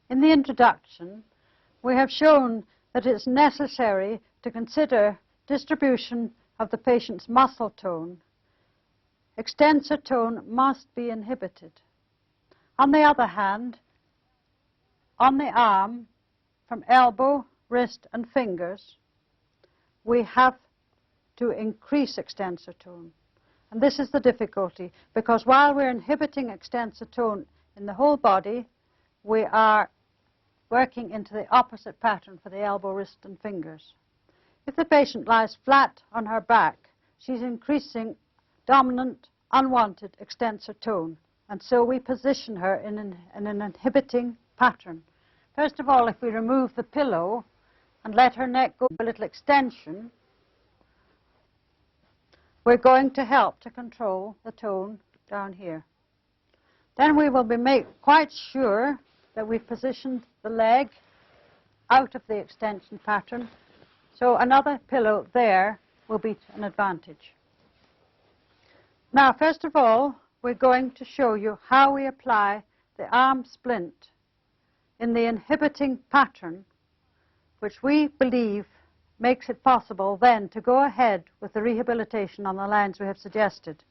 In the introduction, we have shown that it's necessary to consider distribution of the patient's muscle tone. Extensor tone must be inhibited. On the other hand, on the arm, from elbow, wrist and fingers, we have to increase extensor tone. And this is the difficulty, because while we're inhibiting extensor tone in the whole body, we are working into the opposite pattern for the elbow, wrist and fingers. If the patient lies flat on her back, she's increasing dominant, unwanted extensor tone, and so we position her in an inhibiting pattern. First of all, if we remove the pillow and let her neck go a little extension, we're going to help to control the tone down here. Then we will be quite sure that we've positioned the leg out of the extension pattern, so another pillow there will be an advantage. Now, first of all, we're going to show you how we apply the arm splint in the inhibiting pattern, which we believe makes it possible then to go ahead with the rehabilitation on the lines we have suggested.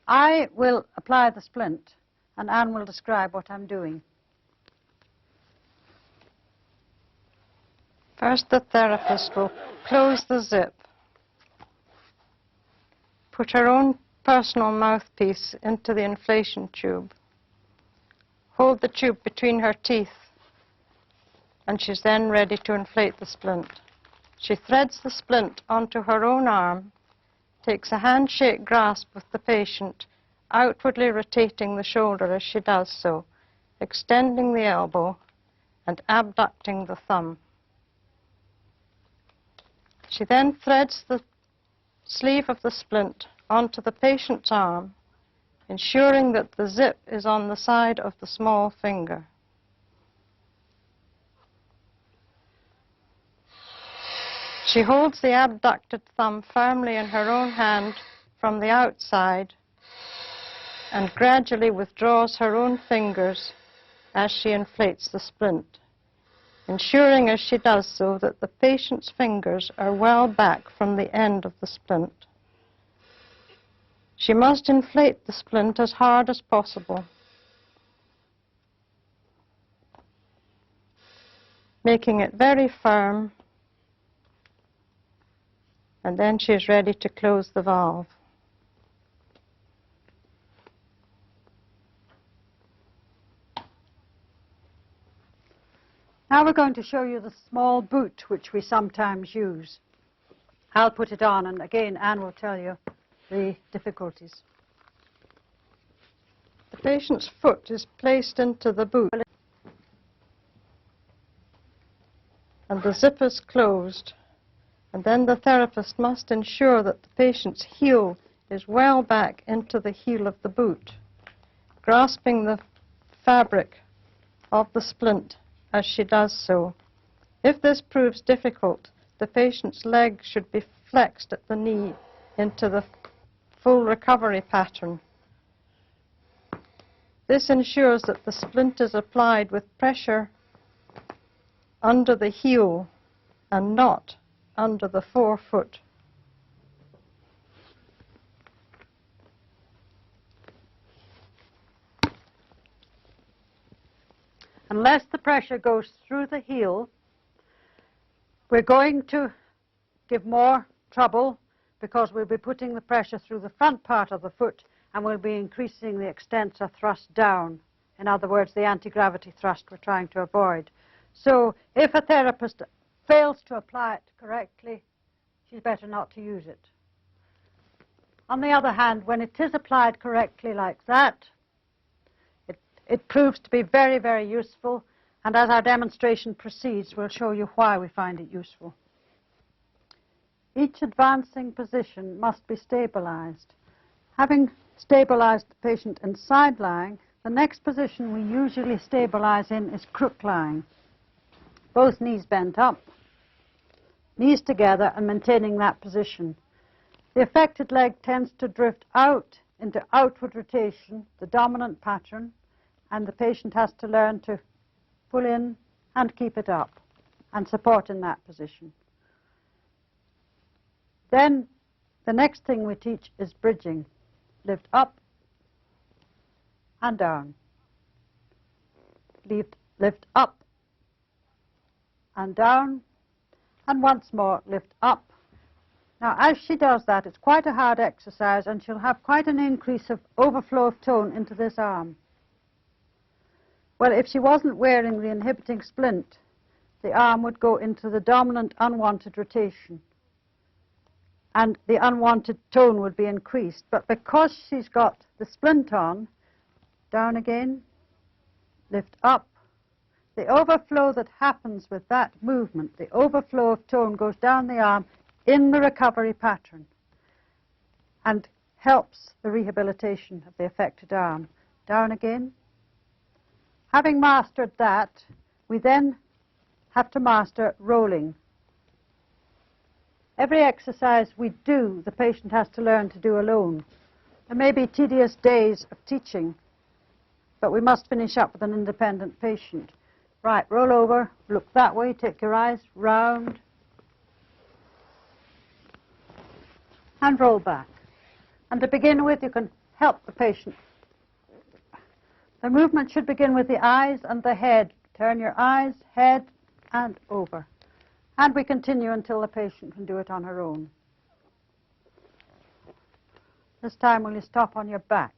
I will apply the splint, and Anne will describe what I'm doing. First, the therapist will close the zip, put her own personal mouthpiece into the inflation tube, hold the tube between her teeth, and she's then ready to inflate the splint. She threads the splint onto her own arm, takes a handshake grasp with the patient, outwardly rotating the shoulder as she does so, extending the elbow and abducting the thumb. She then threads the sleeve of the splint onto the patient's arm, ensuring that the zip is on the side of the small finger. She holds the abducted thumb firmly in her own hand from the outside and gradually withdraws her own fingers as she inflates the splint, ensuring as she does so that the patient's fingers are well back from the end of the splint. She must inflate the splint as hard as possible, making it very firm, and then she is ready to close the valve. Now we're going to show you the small boot which we sometimes use. I'll put it on, and again Anne will tell you the difficulties. The patient's foot is placed into the boot and the zip is closed, and then the therapist must ensure that the patient's heel is well back into the heel of the boot, grasping the fabric of the splint as she does so. If this proves difficult, the patient's leg should be flexed at the knee into the full recovery pattern. This ensures that the splint is applied with pressure under the heel and not under the forefoot. Unless the pressure goes through the heel, we're going to give more trouble, because we'll be putting the pressure through the front part of the foot and we'll be increasing the extensor thrust down. In other words, the anti-gravity thrust we're trying to avoid. So if a therapist fails to apply it correctly, she's better not to use it. On the other hand, when it is applied correctly like that, it proves to be very, very useful, and as our demonstration proceeds, we'll show you why we find it useful. Each advancing position must be stabilized. Having stabilized the patient in side lying, the next position we usually stabilize in is crook lying. Both knees bent up, knees together, and maintaining that position. The affected leg tends to drift out into outward rotation, the dominant pattern, and the patient has to learn to pull in and keep it up and support in that position. Then the next thing we teach is bridging. Lift up and down. Lift up and down, and once more lift up. Now as she does that, it's quite a hard exercise, and she'll have quite an increase of overflow of tone into this arm. Well, if she wasn't wearing the inhibiting splint, the arm would go into the dominant unwanted rotation, and the unwanted tone would be increased. But because she's got the splint on, down again, lift up, the overflow that happens with that movement, the overflow of tone goes down the arm in the recovery pattern and helps the rehabilitation of the affected arm. Down again. Having mastered that, we then have to master rolling. Every exercise we do, the patient has to learn to do alone. There may be tedious days of teaching, but we must finish up with an independent patient. Right, roll over, look that way, take your eyes round, and roll back. And to begin with, you can help the patient. The movement should begin with the eyes and the head. Turn your eyes, head, and over. And we continue until the patient can do it on her own. This time, will you stop on your back?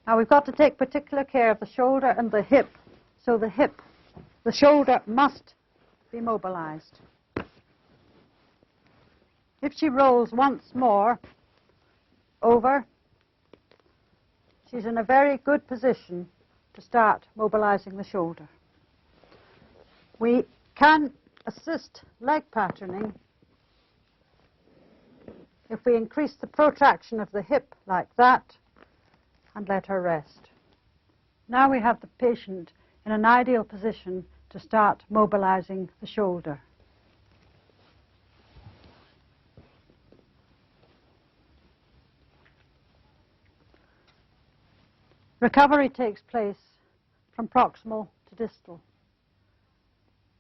Now we've got to take particular care of the shoulder and the hip. So the shoulder must be mobilized. If she rolls once more over, she's in a very good position to start mobilizing the shoulder. We can assist leg patterning if we increase the protraction of the hip like that and let her rest. Now we have the patient in an ideal position to start mobilizing the shoulder. Recovery takes place from proximal to distal.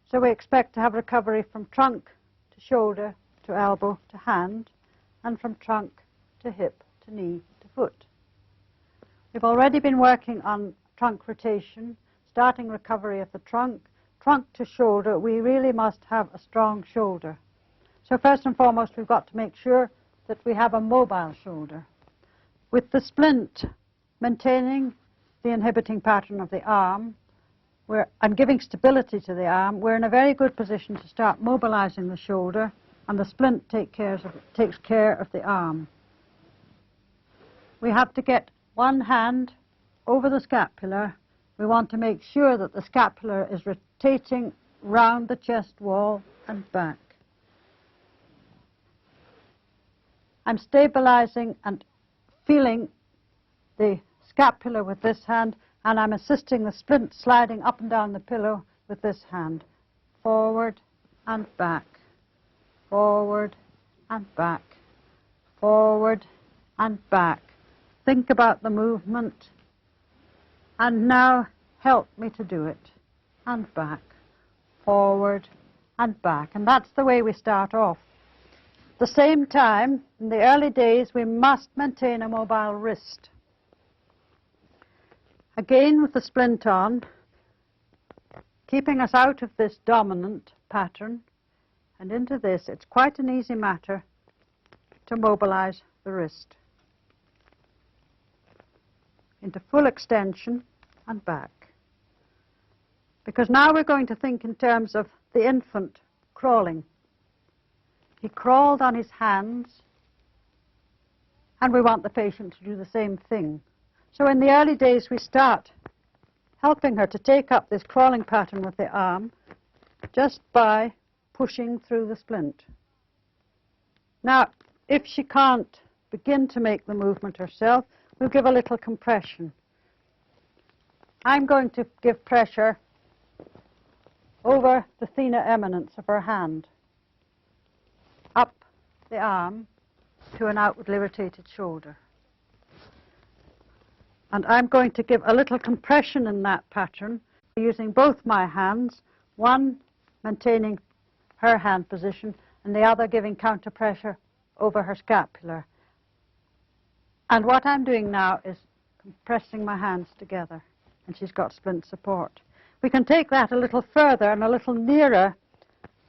So we expect to have recovery from trunk to shoulder to elbow to hand, and from trunk to hip to knee to foot. We've already been working on trunk rotation, starting recovery of the trunk. Trunk to shoulder, we really must have a strong shoulder. So first and foremost, we've got to make sure that we have a mobile shoulder. With the splint maintaining the inhibiting pattern of the arm and giving stability to the arm, we're in a very good position to start mobilizing the shoulder, and the splint takes care of the arm. We have to get one hand over the scapula. We want to make sure that the scapula is rotating round the chest wall and back. I'm stabilizing and feeling the scapula with this hand, and I'm assisting the splint sliding up and down the pillow with this hand. Forward and back, forward and back, forward and back. Think about the movement, and now help me to do it. And back, forward and back. And that's the way we start off. At the same time, in the early days, we must maintain a mobile wrist. Again with the splint on, keeping us out of this dominant pattern and into this. It's quite an easy matter to mobilize the wrist into full extension and back. Because now we're going to think in terms of the infant crawling. He crawled on his hands, and we want the patient to do the same thing. So in the early days, we start helping her to take up this crawling pattern with the arm just by pushing through the splint. Now, if she can't begin to make the movement herself, we'll give a little compression. I'm going to give pressure over the thinner eminence of her hand, up the arm to an outwardly rotated shoulder. And I'm going to give a little compression in that pattern using both my hands, one maintaining her hand position and the other giving counter pressure over her scapula. And what I'm doing now is compressing my hands together, and she's got splint support. We can take that a little further and a little nearer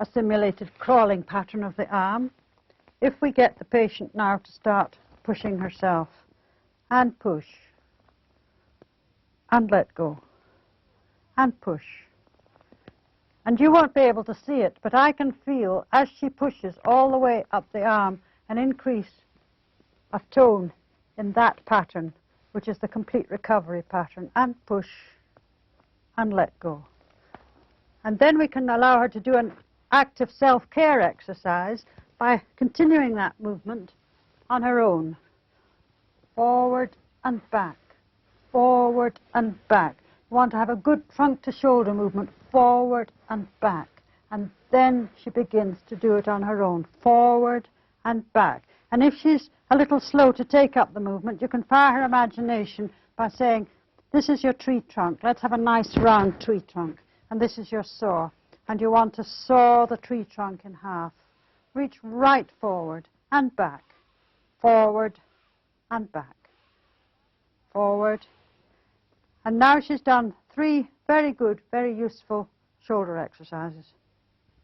a simulated crawling pattern of the arm if we get the patient now to start pushing herself. And push. And let go. And push. And you won't be able to see it, but I can feel, as she pushes all the way up the arm, an increase of tone in that pattern, which is the complete recovery pattern. And push. And let go. And then we can allow her to do an active self-care exercise by continuing that movement on her own. Forward and back. Forward and back. You want to have a good trunk-to-shoulder movement, forward and back. And then she begins to do it on her own, forward and back. And if she's a little slow to take up the movement, you can fire her imagination by saying, this is your tree trunk. Let's have a nice round tree trunk. And this is your saw. And you want to saw the tree trunk in half. Reach right forward and back. Forward and back. Forward. And now she's done 3 very good, very useful shoulder exercises.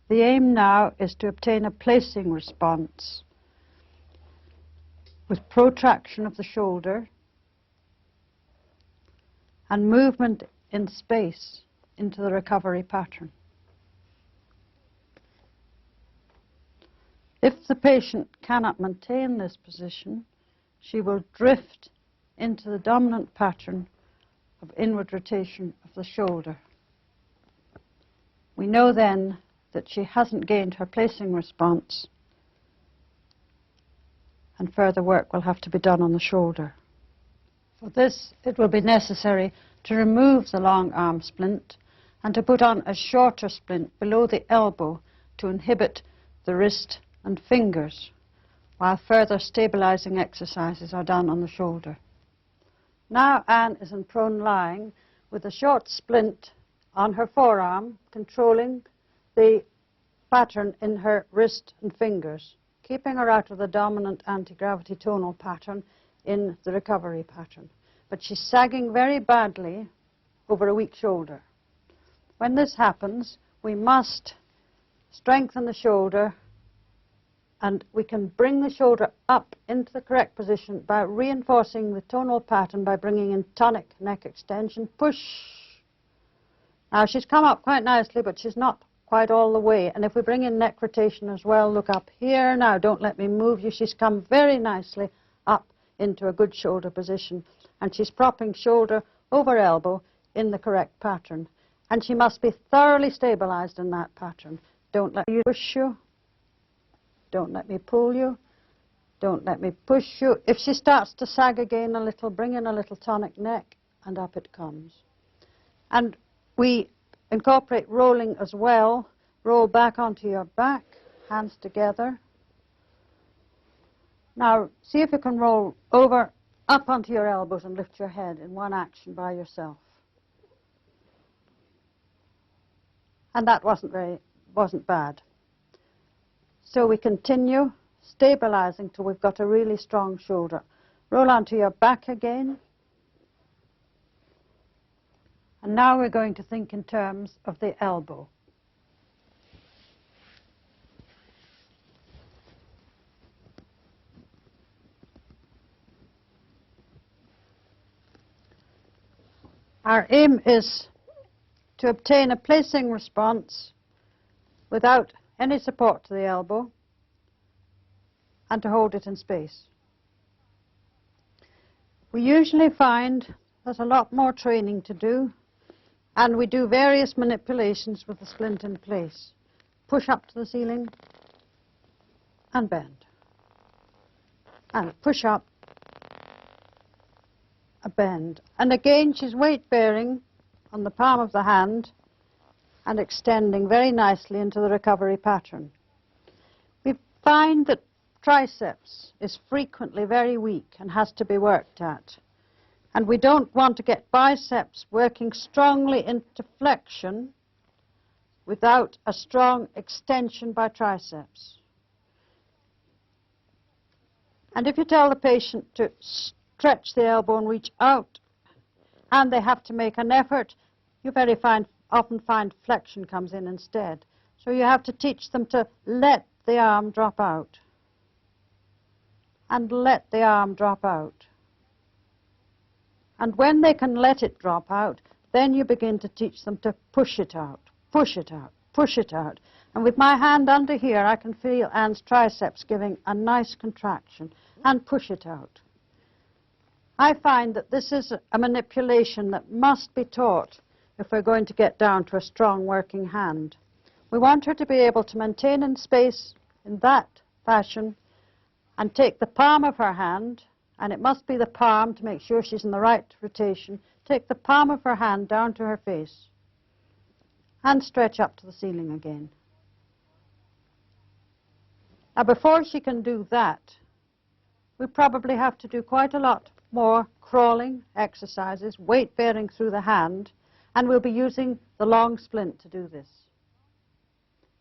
The aim now is to obtain a placing response with protraction of the shoulder and movement in space into the recovery pattern. If the patient cannot maintain this position, she will drift into the dominant pattern of inward rotation of the shoulder. We know then that she hasn't gained her placing response, and further work will have to be done on the shoulder. For this, it will be necessary to remove the long arm splint and to put on a shorter splint below the elbow to inhibit the wrist and fingers, while further stabilizing exercises are done on the shoulder. Now Anne is in prone lying with a short splint on her forearm, controlling the pattern in her wrist and fingers, keeping her out of the dominant anti-gravity tonal pattern in the recovery pattern. But she's sagging very badly over a weak shoulder. When this happens, we must strengthen the shoulder, and we can bring the shoulder up into the correct position by reinforcing the tonal pattern by bringing in tonic neck extension. Push. Now she's come up quite nicely, but she's not quite all the way. And if we bring in neck rotation as well, look up here now, don't let me move you. She's come very nicely up into a good shoulder position. And she's propping shoulder over elbow in the correct pattern. And she must be thoroughly stabilized in that pattern. Don't let me push you. Don't let me pull you. Don't let me push you. If she starts to sag again a little, bring in a little tonic neck, and up it comes. And we incorporate rolling as well. Roll back onto your back, hands together. Now, see if you can roll over, up onto your elbows and lift your head in one action by yourself. And that wasn't bad. So we continue stabilizing till we've got a really strong shoulder. Roll onto your back again. And now we're going to think in terms of the elbow. Our aim is to obtain a placing response without any support to the elbow and to hold it in space. We usually find there's a lot more training to do, and we do various manipulations with the splint in place. Push up to the ceiling and bend. And push up, a bend. And again, she's weight bearing on the palm of the hand and extending very nicely into the recovery pattern. We find that triceps is frequently very weak and has to be worked at. And we don't want to get biceps working strongly into flexion without a strong extension by triceps. And if you tell the patient to stretch the elbow and reach out, and they have to make an effort, you often find flexion comes in instead. So you have to teach them to let the arm drop out. And let the arm drop out. And when they can let it drop out, then you begin to teach them to push it out, push it out, push it out. And with my hand under here, I can feel Anne's triceps giving a nice contraction, and push it out. I find that this is a manipulation that must be taught if we're going to get down to a strong working hand. We want her to be able to maintain in space in that fashion and take the palm of her hand, and it must be the palm to make sure she's in the right rotation, take the palm of her hand down to her face and stretch up to the ceiling again. Now before she can do that, we probably have to do quite a lot more crawling exercises, weight bearing through the hand, and we'll be using the long splint to do this.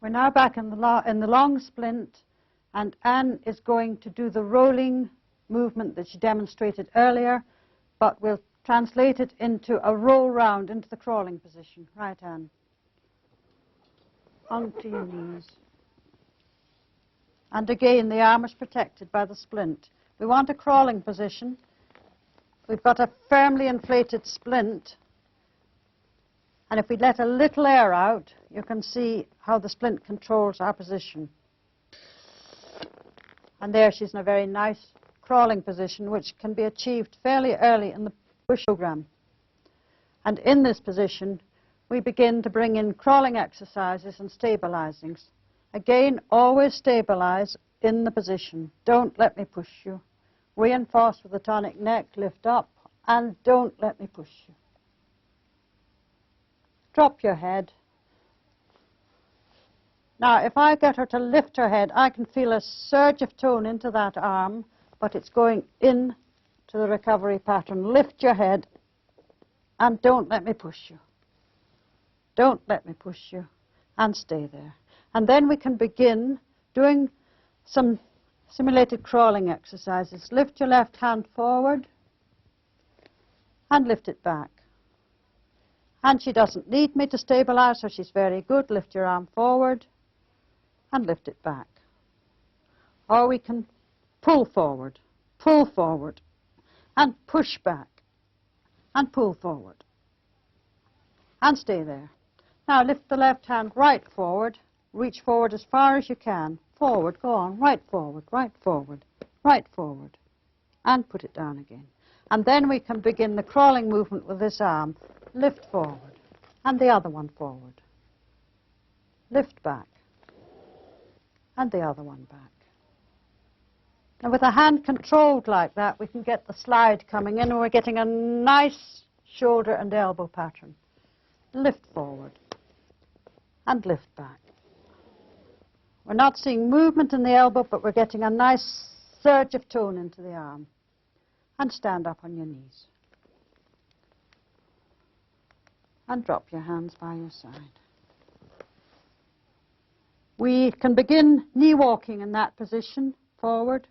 We're now back in the long splint, and Anne is going to do the rolling movement that she demonstrated earlier, but we'll translate it into a roll round into the crawling position. Right, Anne? Onto your knees. And again, the arm is protected by the splint. We want a crawling position. We've got a firmly inflated splint, and if we let a little air out, you can see how the splint controls our position. And there she's in a very nice crawling position, which can be achieved fairly early in the push program. And in this position, we begin to bring in crawling exercises and stabilizings. Again, always stabilize in the position. Don't let me push you. Reinforce with the tonic neck, lift up, and don't let me push you. Drop your head. Now, if I get her to lift her head, I can feel a surge of tone into that arm, but it's going in to the recovery pattern. Lift your head, and don't let me push you. Don't let me push you, and stay there. And then we can begin doing some simulated crawling exercises. Lift your left hand forward and lift it back. And she doesn't need me to stabilize her. She's very good. Lift your arm forward and lift it back. Or we can pull forward and push back and pull forward and stay there. Now lift the left hand right forward. Reach forward as far as you can. Forward, go on, right forward, right forward, right forward, and put it down again. And then we can begin the crawling movement with this arm. Lift forward, and the other one forward. Lift back, and the other one back. And with a hand controlled like that, we can get the slide coming in, and we're getting a nice shoulder and elbow pattern. Lift forward, and lift back. We're not seeing movement in the elbow, but we're getting a nice surge of tone into the arm. And stand up on your knees. And drop your hands by your side. We can begin knee walking in that position, forward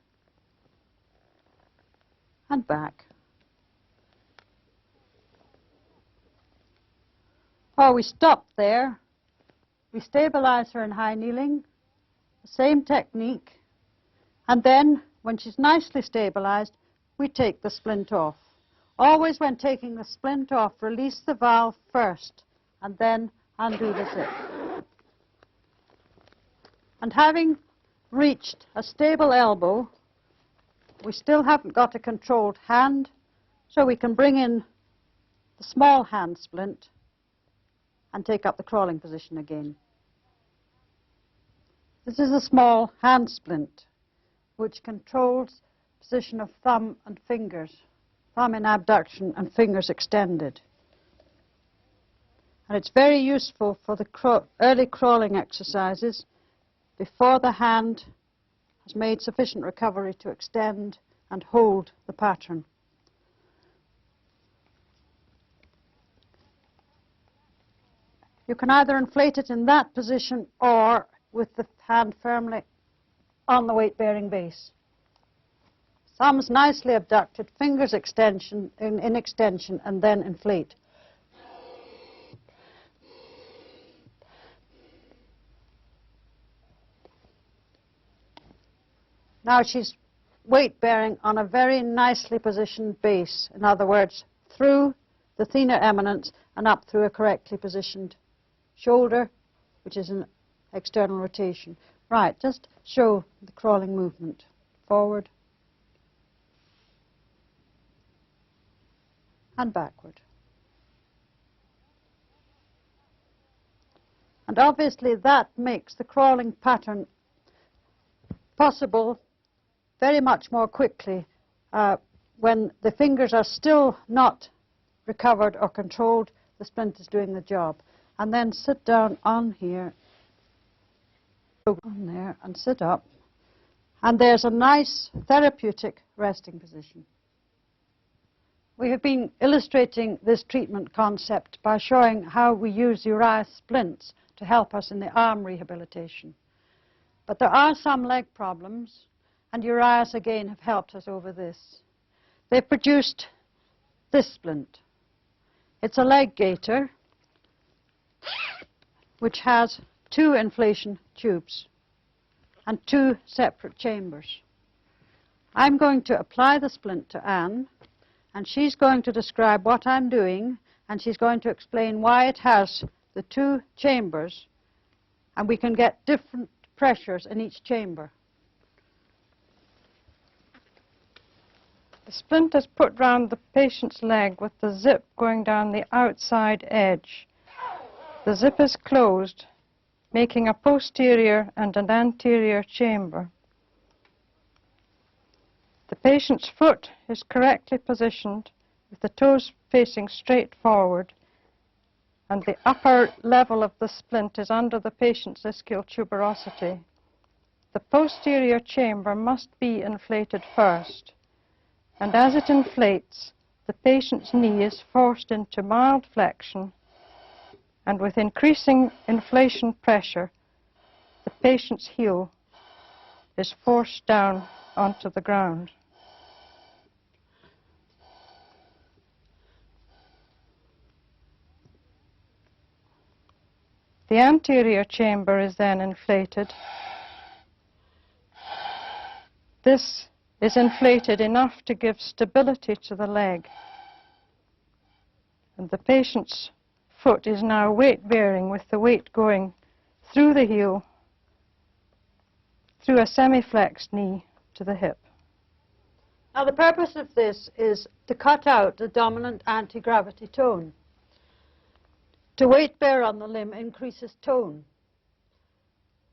and back. Or we stop there. We stabilize her in high kneeling. Same technique, and then when she's nicely stabilized, we take the splint off. Always when taking the splint off, release the valve first and then undo the zip. And having reached a stable elbow, we still haven't got a controlled hand, so we can bring in the small hand splint and take up the crawling position again. This is a small hand splint which controls the position of thumb and fingers, thumb in abduction and fingers extended. And it's very useful for the early crawling exercises before the hand has made sufficient recovery to extend and hold the pattern. You can either inflate it in that position or with the hand firmly on the weight-bearing base. Thumbs nicely abducted, fingers in extension, and then inflate. Now she's weight-bearing on a very nicely positioned base. In other words, through the thenar eminence and up through a correctly positioned shoulder, which is an external rotation. Right, just show the crawling movement. Forward and backward. And obviously that makes the crawling pattern possible very much more quickly when the fingers are still not recovered or controlled. The splint is doing the job. And then sit down on here, on there, and sit up. And there's a nice therapeutic resting position. We have been illustrating this treatment concept by showing how we use Urias splints to help us in the arm rehabilitation. But there are some leg problems, and Urias again have helped us over this. They've produced this splint. It's a leg gaiter which has 2 inflation tubes and 2 separate chambers. I'm going to apply the splint to Anne, and she's going to describe what I'm doing, and she's going to explain why it has the 2 chambers, and we can get different pressures in each chamber. The splint is put round the patient's leg with the zip going down the outside edge. The zip is closed, making a posterior and an anterior chamber. The patient's foot is correctly positioned with the toes facing straight forward, and the upper level of the splint is under the patient's ischial tuberosity. The posterior chamber must be inflated first, and as it inflates, the patient's knee is forced into mild flexion, and with increasing inflation pressure, the patient's heel is forced down onto the ground. The anterior chamber is then inflated. This is inflated enough to give stability to the leg, and the patient's foot is now weight-bearing with the weight going through the heel, through a semi-flexed knee to the hip. Now the purpose of this is to cut out the dominant anti-gravity tone. To weight bear on the limb increases tone.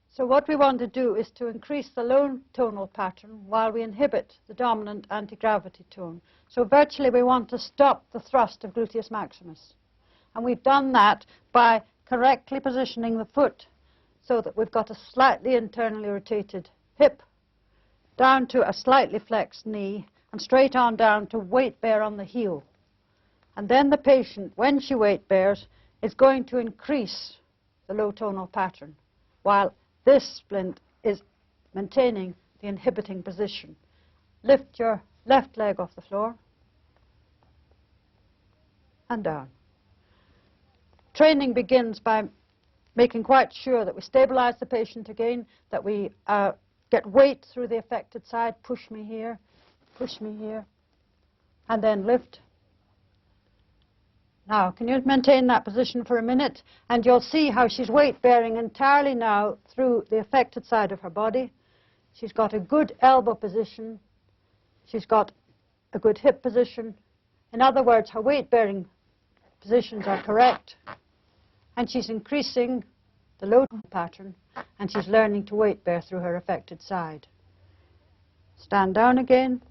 So what we want to do is to increase the low tonal pattern while we inhibit the dominant anti-gravity tone. So virtually we want to stop the thrust of gluteus maximus. And we've done that by correctly positioning the foot so that we've got a slightly internally rotated hip, down to a slightly flexed knee, and straight on down to weight bear on the heel. And then the patient, when she weight bears, is going to increase the low tonal pattern, while this splint is maintaining the inhibiting position. Lift your left leg off the floor and down. Training begins by making quite sure that we stabilize the patient again, that we get weight through the affected side. Push me here, and then lift. Now, can you maintain that position for a minute? And you'll see how she's weight-bearing entirely now through the affected side of her body. She's got a good elbow position. She's got a good hip position. In other words, her weight-bearing positions are correct. And she's increasing the low pattern, and she's learning to weight-bear through her affected side. Stand down again.